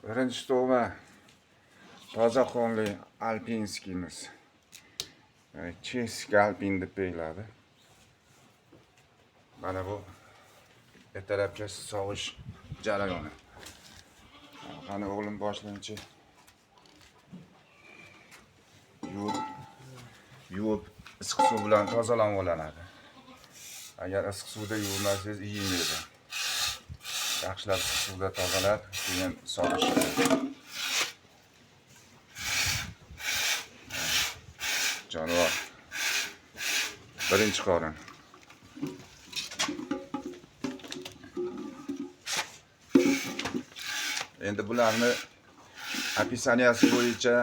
Birinchi tug'ma toza qonli alpinskimiz. Chesk alpin deb belgiladi. Mana bu ertalabki sog'ish jarayoni. Qani o'g'lim boshlanchi yuvib issiq suv bilan tozalanib olinadi. Agar issiq suvda yuvmasangiz iyiydi. Yaxshilab issiq suvda tozalab, keyin sog'ish. Jonivor. Birinchi qorin. Endi bularni opisaniyasi bo'yicha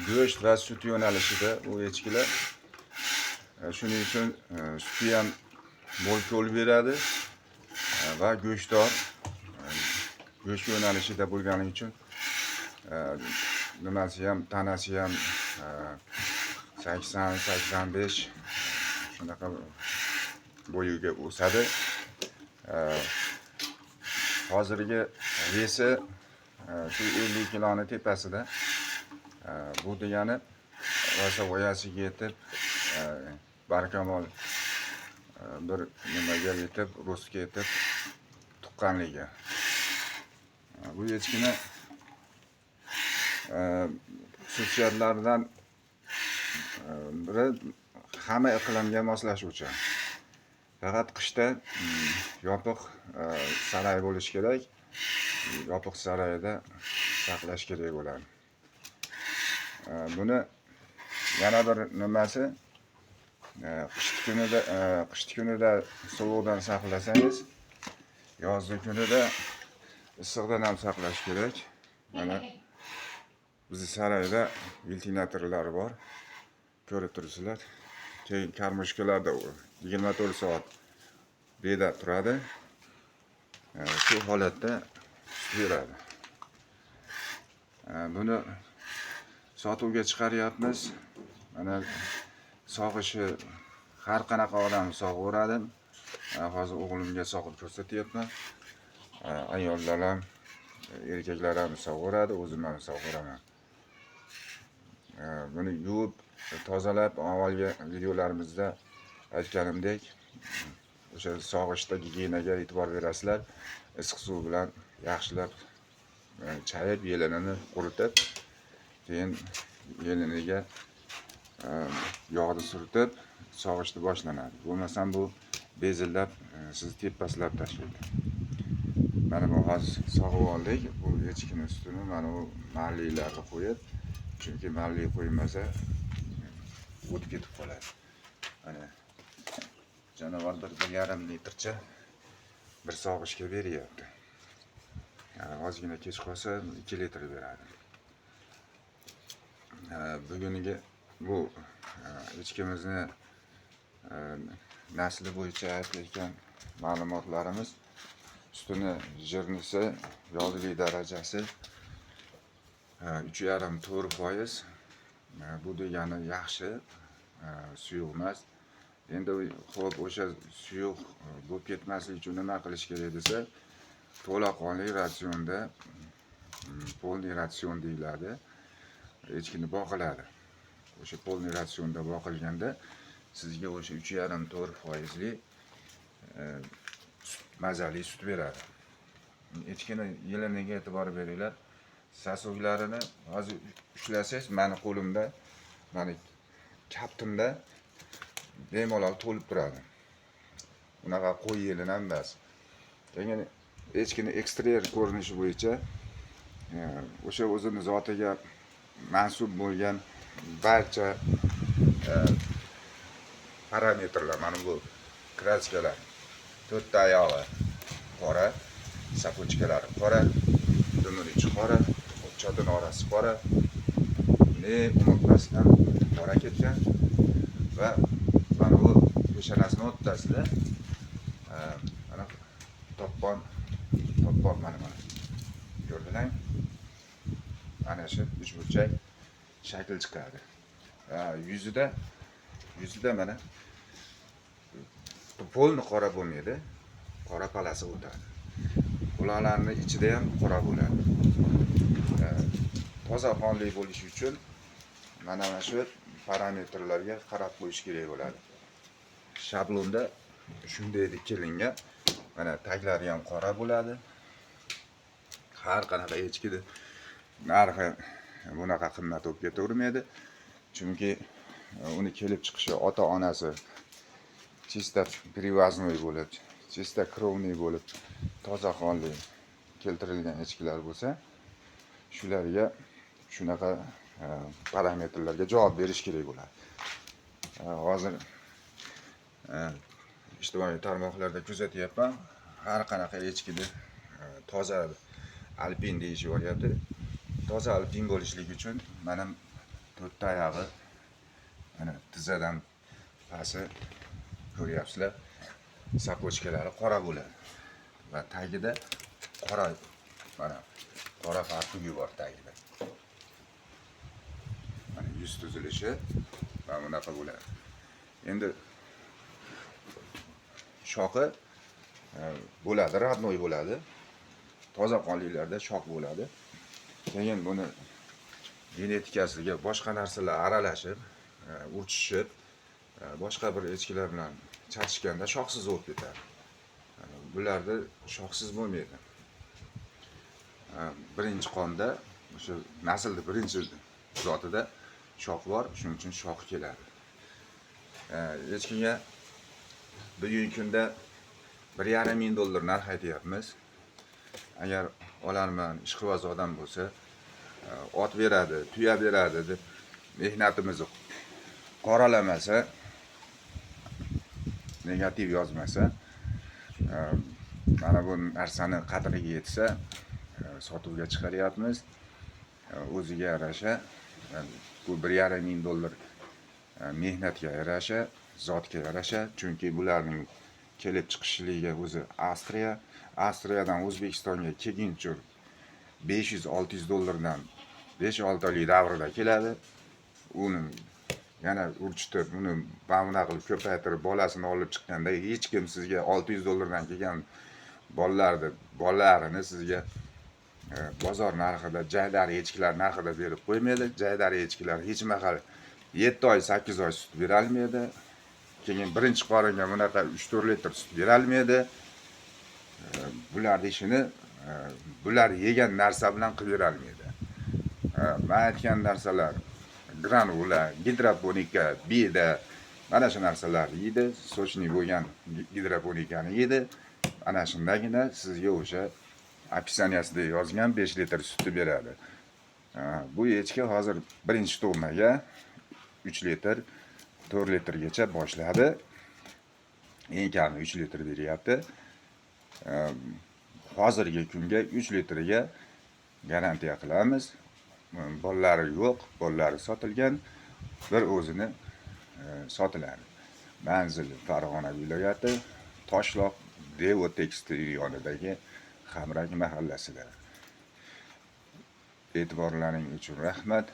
go'sht va sut yo'nalishida u echkilar. Shuning uchun suti ham mo'l ko'l beradi va go'shtdor go'sht yo'nalishida bo'lgani uchun nimasi ham tanasi ham 80-85 shunaqa bo'yiga o'sadi. Hozirgi vesi shu 50 kiloni tepasida. Bu degani rosa voyasiga yetib barkamol bir nimaga yetib, rostga yetib tuqqanligi. Bu echkini xususiyatlaridan biri hamma iqlimga moslashuvchi. Faqat qishda yopiq saray bo'lishi kerak. Yopiq sarayda saqlash kerak bo'ladi. Buni yana bir nimasi, qishki kunida sovuqdan saqlasangiz, yozgi kunida issiqdan ham saqlash kerak. Mana bizning sarayda ventilyatorlar bor. Ko'rib turibsizlar. Keyin karmoshkalarda 24 soat bedab turadi. Shu holatda beradi. Buni sotuvga chiqaryapmiz. Mana sog'ishi har qanaqa odam sog'averadi. Hozir o'g'limga sog'ib ko'rsatyapman. Ayollar ham, erkaklar ham sog'averadi, o'zim ham sog'averaman. Buni yuvib, tozalab, avvalgi videolarimizda aytganimdek, o'sha sog'ishda gigienaga e'tibor berasizlar. Issiq suv bilan yaxshilab chayib, yelinini quritib, keyin yeliniga yog'ni surtib, sog'ishni boshlanadi. Bo'lmasam bu bezillab, sizni tepaslab tashlaydi. Mana bu hozir sog'ib oldik. Bu echkini ustini mana bu mallilarni qo'yib, chunki malli qo'ymasa o'tib ketib qoladi. Mana jonivor 1,5 litrcha bir sog'ishga beryapti. Ozgina kech qolsa 2 litr beradi. Bugungi bu echkimizni nasli bo'yicha aytayotgan ma'lumotlarimiz, sutini jirnisi, yog'lik darajasi 3,5-4%. Bu degani yaxshi, suyuq emas. Endi xo'p, o'sha suyuq bo'lib ketmaslik uchun nima qilish kerak desa, to'laqonli ratsionda, polniy ratsion deyiladi. Echkini boqiladi. O'sha polniy ratsionda boqilganda sizga o'sha 3,5-4% mazali sut beradi. Echkini yeliniga e'tibor beringlar. Sasoklarini hozir ushlasangiz, meni qo'limda, meni kaftimda bemalol to'lib turadi. Bunaqa qo'y yelin ham emas. Keyin echkini eksterior ko'rinishi bo'yicha o'sha o'zini zotiga mansub bo'lgan barcha parametrlar, mana bu kraskalar, 4 oyog'i qora, sapochkalari qora, dumini ichi qora, chotini orasi qora, unutmasdan qora ketgan va mana bu peshonasini o'rtasida mana toppon mana ko'rdinglarmi? Ana shu uchburchak shakl chiqadi. Yuzida mana polni qora bo'lmaydi, qora palasi o'tadi. ularning ichida ham qora bo'ladi. Toza qonli bo'lishi uchun mana shu parametrlarga qarab qo'yish kerak bo'ladi. Shablonda shunday kelingan. Mana taglari ham qora bo'ladi. Har qanaqa echkida narxi bunaqa qimmat bo'lib ketavermaydi. Chunki uni kelib chiqishi ota-onasi chista привозной bo'lib, chista кровный bo'lib, toza qonli keltirilgan echkilar bo'lsa, shularga shunaqa parametrlarga javob berish kerak bo'ladi. Hozir ijtimoiy tarmoqlarda kuzatyapman, har qanaqa echkida toza alpin deyishyapti. Toza alpin bo'lishligi uchun mana to'rtta oyog'i mana tizadan pasti ko'ryapsizlar, sapochkalari qora bo'ladi va tagida qora, mana qora farqi bor tagida. Mana yuz tuzilishi va bunaqa bo'ladi. Endi shoqi bo'ladi, radnoy bo'ladi. Toza qonlilarda shoq bo'ladi. Keyin buni genetikasiga boshqa narsalar aralashib, urchishib, boshqa bir echkilar bilan chatishganda shoqsiz bo'lib ketadi. Bularda shoqsiz bo'lmaydi. Birinchi qonda, o'sha naslning birinchi zotida shoq bor, shuning uchun shoq keladi. Echkiga bugungi kunda $1,500 narx aytyapmiz. Agar olarman ishqiboz odam bo'lsa, ot beradi, tuya beradi deb mehnatimizni qoralamasa, negativ yozmasa, mana bu narsani qadriga yetsa, sotuvga chiqaryapmiz. O'ziga yarasha, bu $1,500 mehnatga yarasha, zotga yarasha, chunki bularning kelib chiqishligiga o'zi Avstriyadan O'zbekistonga kelguncha $500-600 dan 5-6 oylik davrida keladi. Uni yana urchitib, uni bamuna qilib ko'paytirib, bolasini olib chiqqanda hech kim sizga $600 dan kelgan bolalarini sizga bozor narxida, jaydari echkilar narxida berib qo'ymaydi. Jaydari echkilar hech mahal 7 oy, 8 oy sut bera olmaydi. Keyin birinchi qoringa bunaqa 3-4 litr sut bera olmaydi. Bular ishini bular yegan narsa bilan qilib bera olmaydi. Men aytgan narsalar granula, gidroponika, beda, mana shu narsalar yeydi, sochni bo'lgan gidroponikani yeydi. Ana shundagina sizga o'sha opisaniyasida yozgan 5 litr sutni beradi. Bu echki hozir birinchi tug'maga 3 litr, 4 litrgacha boshladi. Eng kami 3 litr beryapti. Hozirgi kunga 3 litrga garantiya qilamiz. Bolalari yo'q, bolalari sotilgan, bir o'zini sotiladi. Manzil Farg'ona viloyati, Toshloq Devo tekstil yonidagi Hamrak mahallasida. E'tiborlaring uchun rahmat.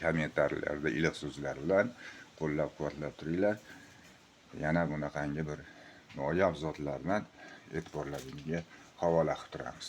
Kommentarlarda iliq so'zlar bilan qo'llab-quvvatlab turinglar. Yana bunaqangi bir noyob zotlardan e'tiborlaringizga havola qilib turamiz.